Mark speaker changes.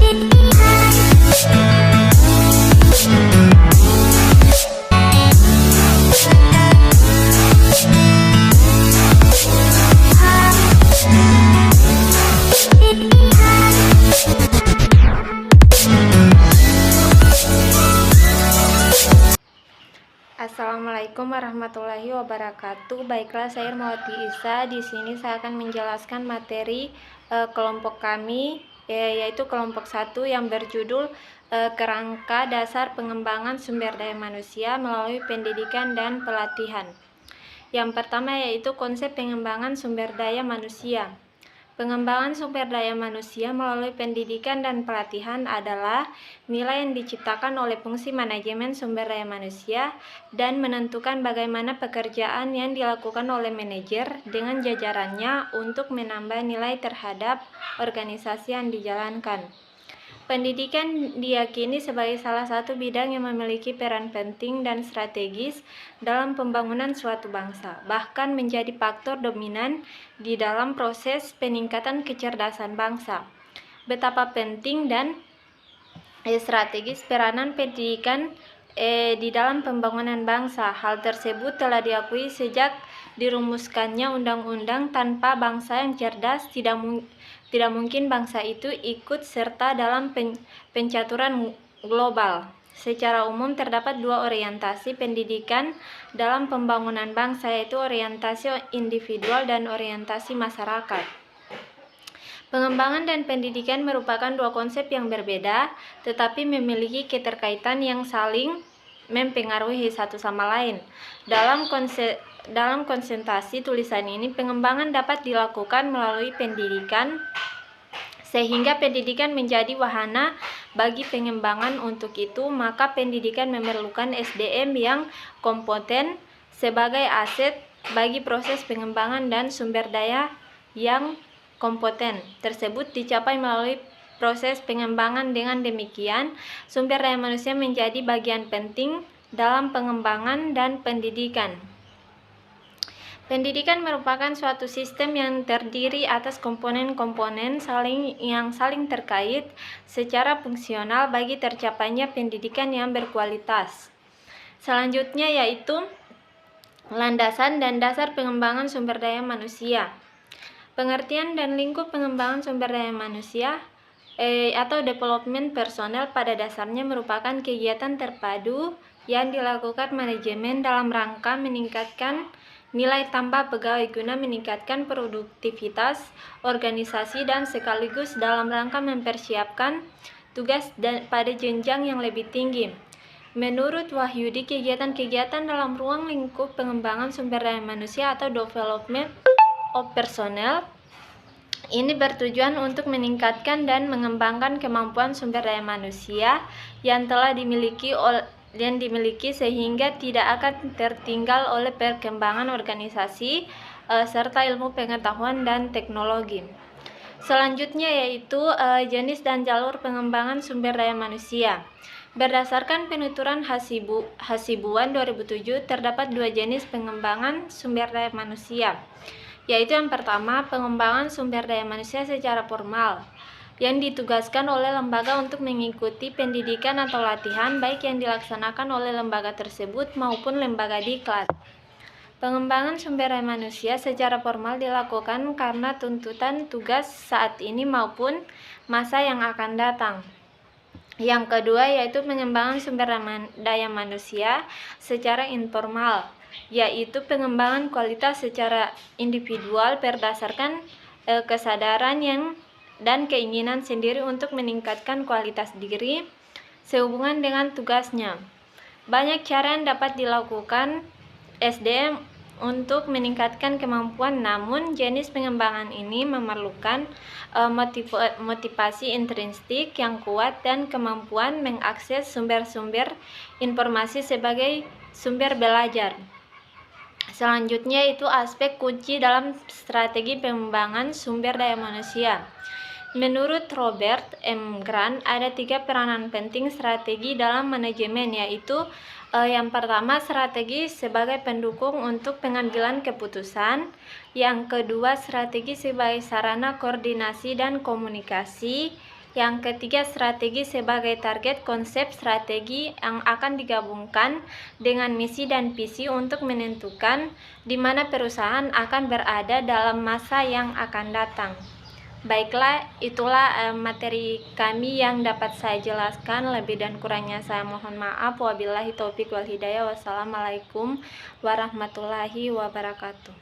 Speaker 1: Assalamualaikum warahmatullahi wabarakatuh. Baiklah, saya Irmawati Isa. Di sini saya akan menjelaskan materi kelompok kami, yaitu kelompok 1 yang berjudul Kerangka Dasar Pengembangan Sumber Daya Manusia melalui Pendidikan dan Pelatihan. Yang pertama yaitu konsep pengembangan sumber daya manusia. Pengembangan sumber daya manusia melalui pendidikan dan pelatihan adalah nilai yang diciptakan oleh fungsi manajemen sumber daya manusia dan menentukan bagaimana pekerjaan yang dilakukan oleh manajer dengan jajarannya untuk menambah nilai terhadap organisasi yang dijalankan. Pendidikan diyakini sebagai salah satu bidang yang memiliki peran penting dan strategis dalam pembangunan suatu bangsa, bahkan menjadi faktor dominan di dalam proses peningkatan kecerdasan bangsa. Betapa penting dan strategis peranan pendidikan di dalam pembangunan bangsa. Hal tersebut telah diakui sejak dirumuskannya undang-undang. Tanpa bangsa yang cerdas, tidak mungkin bangsa itu ikut serta dalam pencaturan global. Secara umum terdapat dua orientasi pendidikan dalam pembangunan bangsa, yaitu orientasi individual dan orientasi masyarakat. Pengembangan dan pendidikan merupakan dua konsep yang berbeda, tetapi memiliki keterkaitan yang saling mempengaruhi satu sama lain. Dalam konsentrasi tulisan ini, pengembangan dapat dilakukan melalui pendidikan, sehingga pendidikan menjadi wahana bagi pengembangan. Untuk itu, maka pendidikan memerlukan SDM yang kompeten sebagai aset bagi proses pengembangan, dan sumber daya yang kompeten tersebut dicapai melalui proses pengembangan. Dengan demikian, sumber daya manusia menjadi bagian penting dalam pengembangan dan pendidikan. Pendidikan merupakan suatu sistem yang terdiri atas komponen-komponen yang saling terkait secara fungsional bagi tercapainya pendidikan yang berkualitas. Selanjutnya yaitu landasan dan dasar pengembangan sumber daya manusia. Pengertian dan lingkup pengembangan sumber daya manusia atau development personel pada dasarnya merupakan kegiatan terpadu yang dilakukan manajemen dalam rangka meningkatkan nilai tambah pegawai guna meningkatkan produktivitas organisasi dan sekaligus dalam rangka mempersiapkan tugas pada jenjang yang lebih tinggi. Menurut Wahyudi, kegiatan-kegiatan dalam ruang lingkup pengembangan sumber daya manusia atau development of personnel ini bertujuan untuk meningkatkan dan mengembangkan kemampuan sumber daya manusia yang telah dimiliki sehingga tidak akan tertinggal oleh perkembangan organisasi serta ilmu pengetahuan dan teknologi. Selanjutnya yaitu jenis dan jalur pengembangan sumber daya manusia. Berdasarkan penuturan Hasibuan 2007, terdapat dua jenis pengembangan sumber daya manusia, yaitu yang pertama, pengembangan sumber daya manusia secara formal, yang ditugaskan oleh lembaga untuk mengikuti pendidikan atau latihan, baik yang dilaksanakan oleh lembaga tersebut maupun lembaga diklat. Pengembangan sumber daya manusia secara formal dilakukan karena tuntutan tugas saat ini maupun masa yang akan datang. Yang kedua yaitu pengembangan sumber daya manusia secara informal, yaitu pengembangan kualitas secara individual berdasarkan kesadaran dan keinginan sendiri untuk meningkatkan kualitas diri sehubungan dengan tugasnya. Banyak cara yang dapat dilakukan SDM untuk meningkatkan kemampuan, namun jenis pengembangan ini memerlukan motivasi intrinsik yang kuat dan kemampuan mengakses sumber-sumber informasi sebagai sumber belajar. Selanjutnya itu aspek kunci dalam strategi pengembangan sumber daya manusia. Menurut Robert M. Grant, ada 3 peranan penting strategi dalam manajemen, yaitu yang pertama, strategi sebagai pendukung untuk pengambilan keputusan. Yang kedua, strategi sebagai sarana koordinasi dan komunikasi. Yang ketiga, strategi sebagai target konsep strategi yang akan digabungkan dengan misi dan visi untuk menentukan di mana perusahaan akan berada dalam masa yang akan datang. Baiklah, itulah materi kami yang dapat saya jelaskan. Lebih dan kurangnya saya mohon maaf. Wabillahi taufik wal hidayah. Wassalamualaikum warahmatullahi wabarakatuh.